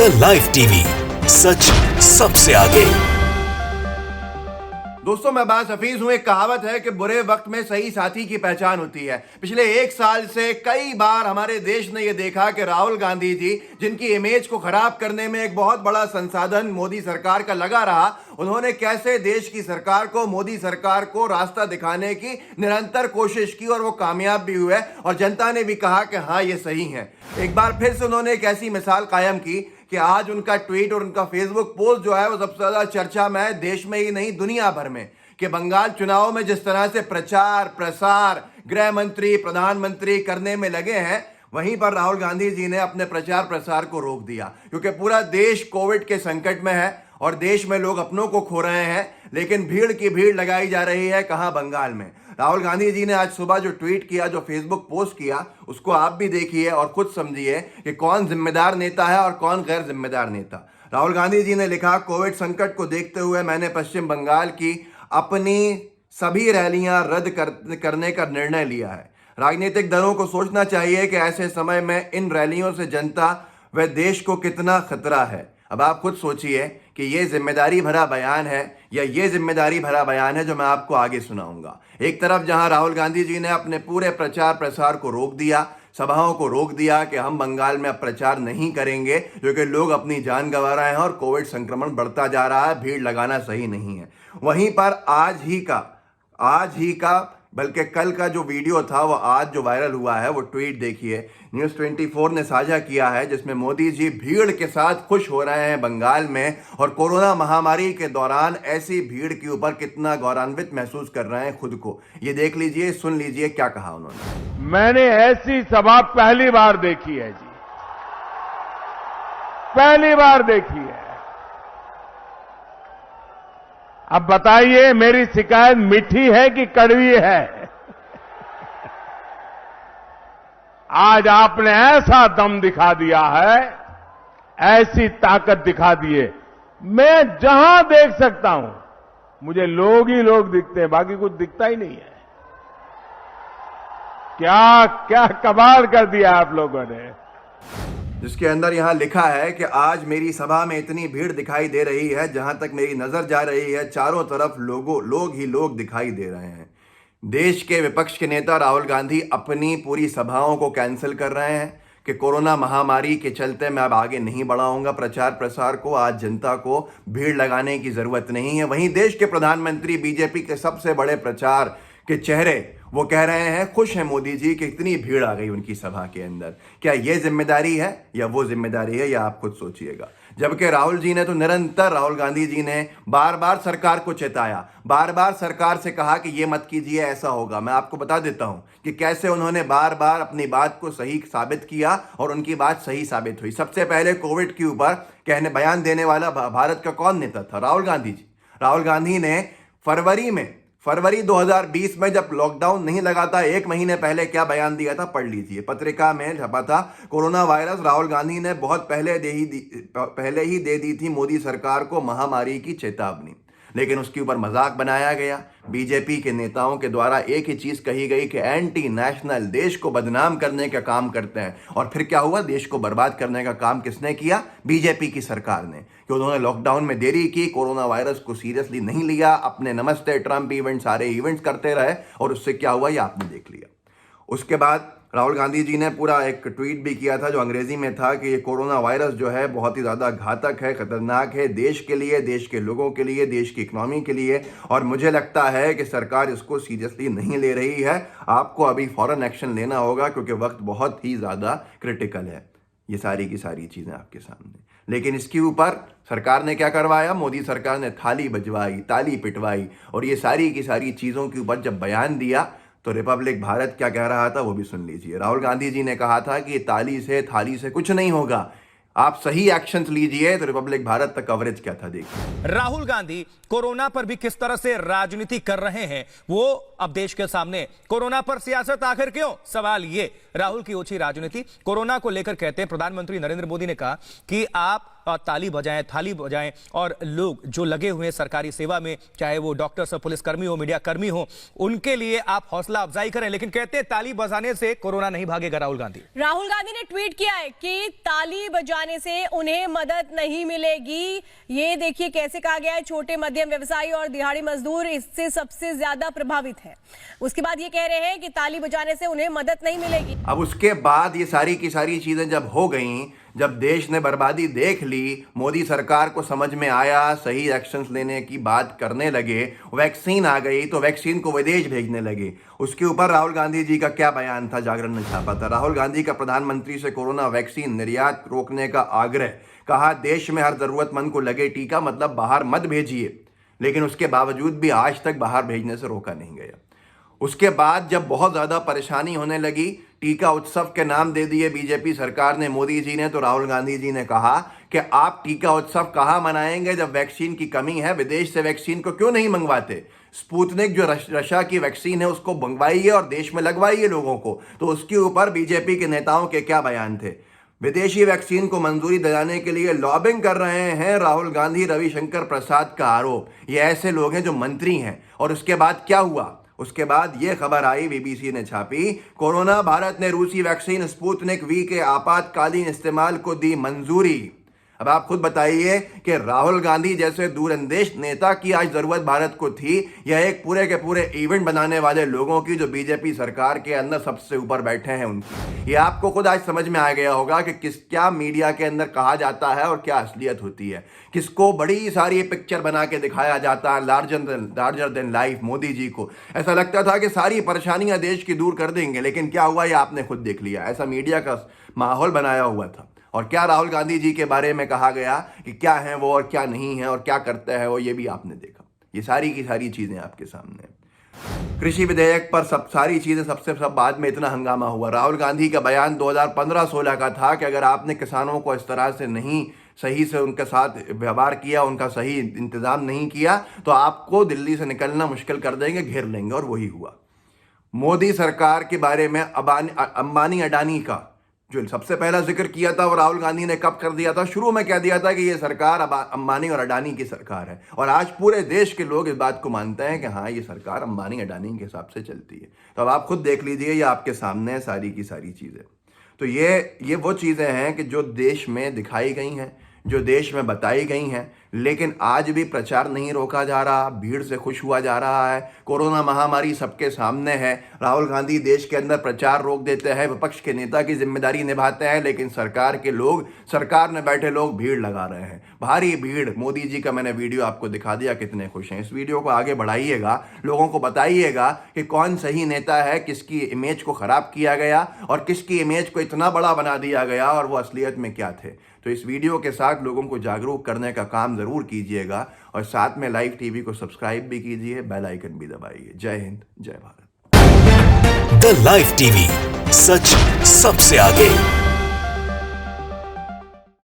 India live TV, सच सबसे आगे। दोस्तों, मैं बास हफीज हूं। एक कहावत है कि बुरे वक्त में सही साथी की पहचान होती है। पिछले एक साल से कई बार हमारे देश ने यह देखा कि राहुल गांधी जी, जिनकी इमेज को खराब करने में एक बहुत बड़ा संसाधन मोदी सरकार का लगा रहा, उन्होंने कैसे देश की सरकार को, मोदी सरकार को रास्ता दिखाने की निरंतर कोशिश की और वो कामयाब भी हुए और जनता ने भी कहा कि हाँ, ये सही है। एक बार फिर से उन्होंने एक ऐसी मिसाल कायम की कि आज उनका ट्वीट और उनका फेसबुक पोस्ट जो है वो सबसे ज्यादा चर्चा में है, देश में ही नहीं दुनिया भर में। कि बंगाल चुनाव में जिस तरह से प्रचार प्रसार गृह मंत्री, प्रधानमंत्री करने में लगे हैं, वहीं पर राहुल गांधी जी ने अपने प्रचार प्रसार को रोक दिया, क्योंकि पूरा देश कोविड के संकट में है और देश में लोग अपनों को खो रहे हैं। लेकिन भीड़ की भीड़ लगाई जा रही है कहां? बंगाल में। राहुल गांधी जी ने आज सुबह जो ट्वीट किया, जो फेसबुक पोस्ट किया, उसको आप भी देखिए और खुद समझिए कि कौन जिम्मेदार नेता है और कौन गैर जिम्मेदार नेता। राहुल गांधी जी ने लिखा, कोविड संकट को देखते हुए मैंने पश्चिम बंगाल की अपनी सभी रैलियां रद्द करने का निर्णय लिया है। राजनीतिक दलों को सोचना चाहिए कि ऐसे समय में इन रैलियों से जनता व देश को कितना खतरा है। अब आप खुद सोचिए कि ये जिम्मेदारी भरा बयान है या ये जिम्मेदारी भरा बयान है जो मैं आपको आगे सुनाऊंगा। एक तरफ जहां राहुल गांधी जी ने अपने पूरे प्रचार प्रसार को रोक दिया, सभाओं को रोक दिया कि हम बंगाल में अब प्रचार नहीं करेंगे क्योंकि लोग अपनी जान गंवा रहे हैं और कोविड संक्रमण बढ़ता जा रहा है, भीड़ लगाना सही नहीं है। वहीं पर आज ही का बल्कि कल का जो वीडियो था वो आज जो वायरल हुआ है, वो ट्वीट देखिए, न्यूज़ 24 ने साझा किया है, जिसमें मोदी जी भीड़ के साथ खुश हो रहे हैं बंगाल में और कोरोना महामारी के दौरान ऐसी भीड़ के ऊपर कितना गौरवान्वित महसूस कर रहे हैं खुद को। ये देख लीजिए, सुन लीजिए क्या कहा उन्होंने। मैंने ऐसी सभा पहली बार देखी है जी, पहली बार देखी है। अब बताइए, मेरी शिकायत मीठी है कि कड़वी है? आज आपने ऐसा दम दिखा दिया है, ऐसी ताकत दिखा दी है। मैं जहां देख सकता हूं मुझे लोग ही लोग दिखते हैं, बाकी कुछ दिखता ही नहीं है। क्या क्या कमाल कर दिया आप लोगों ने। जिसके अंदर यहां लिखा है कि आज मेरी सभा में इतनी भीड़ दिखाई दे रही है, जहां तक मेरी नजर जा रही है चारों तरफ लोग ही लोग दिखाई दे रहे हैं। देश के विपक्ष के नेता राहुल गांधी अपनी पूरी सभाओं को कैंसिल कर रहे हैं कि कोरोना महामारी के चलते मैं अब आगे नहीं बढ़ाऊंगा प्रचार प्रसार को, आज जनता को भीड़ लगाने की जरूरत नहीं है। वहीं देश के प्रधानमंत्री, बीजेपी के सबसे बड़े प्रचार के चेहरे, वो कह रहे हैं खुश हैं मोदी जी कि इतनी भीड़ आ गई उनकी सभा के अंदर। क्या ये जिम्मेदारी है या वो जिम्मेदारी है, या आप खुद सोचिएगा। जबकि राहुल जी ने तो निरंतर, राहुल गांधी जी ने बार बार सरकार को चेताया, बार बार सरकार से कहा कि ये मत कीजिए, ऐसा होगा। मैं आपको बता देता हूं कि कैसे उन्होंने बार बार अपनी बात को सही साबित किया और उनकी बात सही साबित हुई। सबसे पहले कोविड के ऊपर कहने बयान देने वाला भारत का कौन नेता था? राहुल गांधी जी। राहुल गांधी ने फरवरी 2020 में जब लॉकडाउन नहीं लगा था, एक महीने पहले क्या बयान दिया था, पढ़ लीजिए। पत्रिका में छपा था, कोरोना वायरस राहुल गांधी ने बहुत पहले ही दे दी थी मोदी सरकार को महामारी की चेतावनी, लेकिन उसके ऊपर मजाक बनाया गया। बीजेपी के नेताओं के द्वारा एक ही चीज कही गई कि एंटी नेशनल, देश को बदनाम करने का काम करते हैं। और फिर क्या हुआ? देश को बर्बाद करने का काम किसने किया? बीजेपी की सरकार ने, कि उन्होंने लॉकडाउन में देरी की, कोरोना वायरस को सीरियसली नहीं लिया, अपने नमस्ते ट्रंप इवेंट, सारे इवेंट्स करते रहे और उससे क्या हुआ ये आपने देख लिया। उसके बाद राहुल गांधी जी ने पूरा एक ट्वीट भी किया था जो अंग्रेजी में था कि ये कोरोना वायरस जो है बहुत ही ज़्यादा घातक है, खतरनाक है देश के लिए, देश के लोगों के लिए, देश की इकोनॉमी के लिए, और मुझे लगता है कि सरकार इसको सीरियसली नहीं ले रही है। आपको अभी फौरन एक्शन लेना होगा क्योंकि वक्त बहुत ही ज़्यादा क्रिटिकल है। ये सारी की सारी चीज़ें आपके सामने। लेकिन इसके ऊपर सरकार ने क्या करवाया? मोदी सरकार ने थाली बजवाई, ताली पिटवाई और ये सारी की सारी चीज़ों के ऊपर जब बयान दिया तो रिपब्लिक भारत क्या कह रहा था वो भी सुन लीजिए। राहुल गांधी जी ने कहा था कि ताली से, थाली से कुछ नहीं होगा, आप सही एक्शंस लीजिए। तो रिपब्लिक भारत तक कवरेज क्या था देखिए। राहुल गांधी कोरोना पर भी किस तरह से राजनीति कर रहे हैं वो अब देश के सामने कोरोना पर सियासत आखिर क्यों? सवाल ये, राहुल की ओछी राजनीति। कोरोना को लेकर कहते हैं प्रधानमंत्री नरेंद्र मोदी ने कहा कि आप ताली बजाएं, थाली बजाएं, और लोग जो लगे हुए हैं सरकारी सेवा में, चाहे वो डॉक्टर्स हो, पुलिसकर्मी हो, मीडिया कर्मी हो, उनके लिए आप हौसला अफजाई करें। लेकिन कहते हैं ताली बजाने से कोरोना नहीं भागेगा। राहुल गांधी ने ट्वीट किया है कि ताली बजाने से उन्हें मदद नहीं मिलेगी। ये देखिए कैसे कहा गया है, छोटे मध्यम व्यवसायी और दिहाड़ी मजदूर इससे सबसे ज्यादा प्रभावित है। उसके बाद ये कह रहे हैं कि ताली बजाने से उन्हें मदद नहीं मिलेगी। अब उसके बाद ये सारी की सारी चीजें जब हो गई, जब देश ने बर्बादी देख ली, मोदी सरकार को समझ में आया, सही एक्शंस लेने की बात करने लगे, वैक्सीन आ गई तो वैक्सीन को विदेश भेजने लगे। उसके ऊपर राहुल गांधी जी का क्या बयान था, जागरण ने छापा था। राहुल गांधी का प्रधानमंत्री से कोरोना वैक्सीन निर्यात रोकने का आग्रह। कहा देश में हर जरूरतमंद को लगे टीका, मतलब बाहर मत भेजिए। लेकिन उसके बावजूद भी आज तक बाहर भेजने से रोका नहीं गया। उसके बाद जब बहुत ज़्यादा परेशानी होने लगी, टीका उत्सव के नाम दे दिए बीजेपी सरकार ने, मोदी जी ने, तो राहुल गांधी जी ने कहा कि आप टीका उत्सव कहाँ मनाएंगे जब वैक्सीन की कमी है? विदेश से वैक्सीन को क्यों नहीं मंगवाते? स्पुतनिक जो रशिया की वैक्सीन है उसको मंगवाइए और देश में लगवाइए लोगों को। तो उसके ऊपर बीजेपी के नेताओं के क्या बयान थे? विदेशी वैक्सीन को मंजूरी दिलाने के लिए लॉबिंग कर रहे हैं राहुल गांधी, रविशंकर प्रसाद का आरोप। ये ऐसे लोग हैं जो मंत्री हैं। और उसके बाद क्या हुआ? उसके बाद यह खबर आई, बीबीसी ने छापी, कोरोना भारत ने रूसी वैक्सीन स्पुतनिक वी के आपातकालीन इस्तेमाल को दी मंजूरी। अब आप खुद बताइए कि राहुल गांधी जैसे दूरंदेश नेता की आज जरूरत भारत को थी, या एक पूरे के पूरे इवेंट बनाने वाले लोगों की जो बीजेपी सरकार के अंदर सबसे ऊपर बैठे हैं उनकी? ये आपको खुद आज समझ में आ गया होगा कि क्या मीडिया के अंदर कहा जाता है और क्या असलियत होती है। किसको बड़ी सारी पिक्चर बना के दिखाया जाता है, larger than life. Modi ji को ऐसा लगता था कि सारी परेशानियां देश की दूर कर देंगे, लेकिन क्या हुआ ये आपने खुद देख लिया। ऐसा मीडिया का माहौल बनाया हुआ था। और क्या राहुल गांधी जी के बारे में कहा गया कि क्या है वो और क्या नहीं है और क्या करते हैं वो, ये भी आपने देखा। ये सारी की सारी चीजें आपके सामने। कृषि विधेयक पर सारी चीजें सब बाद में इतना हंगामा हुआ। राहुल गांधी का बयान 2015-16 का था कि अगर आपने किसानों को इस तरह से नहीं सही से उनके साथ व्यवहार किया, उनका सही इंतजाम नहीं किया, तो आपको दिल्ली से निकलना मुश्किल कर देंगे, घेर लेंगे। और वही हुआ। मोदी सरकार के बारे में अंबानी अडानी का जो सबसे पहला जिक्र किया था वो राहुल गांधी ने कब कर दिया था? शुरू में कह दिया था कि ये सरकार अंबानी और अडानी की सरकार है। और आज पूरे देश के लोग इस बात को मानते हैं कि हाँ, ये सरकार अंबानी अडानी के हिसाब से चलती है। तो अब आप खुद देख लीजिए, ये आपके सामने है सारी की सारी चीज़ें। तो ये वो चीज़ें हैं कि जो देश में दिखाई गई हैं, जो देश में बताई गई हैं, लेकिन आज भी प्रचार नहीं रोका जा रहा, भीड़ से खुश हुआ जा रहा है। कोरोना महामारी सबके सामने है। राहुल गांधी देश के अंदर प्रचार रोक देते हैं, विपक्ष के नेता की जिम्मेदारी निभाते हैं, लेकिन सरकार के लोग, सरकार में बैठे लोग भीड़ लगा रहे हैं, भारी भीड़। मोदी जी का मैंने वीडियो आपको दिखा दिया, कितने खुश हैं। इस वीडियो को आगे बढ़ाइएगा, लोगों को बताइएगा कि कौन सही नेता है, किसकी इमेज को खराब किया गया और किसकी इमेज को इतना बड़ा बना दिया गया और वो असलियत में क्या थे। तो इस वीडियो के साथ लोगों को जागरूक करने का काम जरूर कीजिएगा और साथ में लाइव टीवी को सब्सक्राइब भी कीजिए, बेल आइकन भी दबाइए। जय हिंद, जय भारत। द लाइव टीवी, सच सबसे आगे।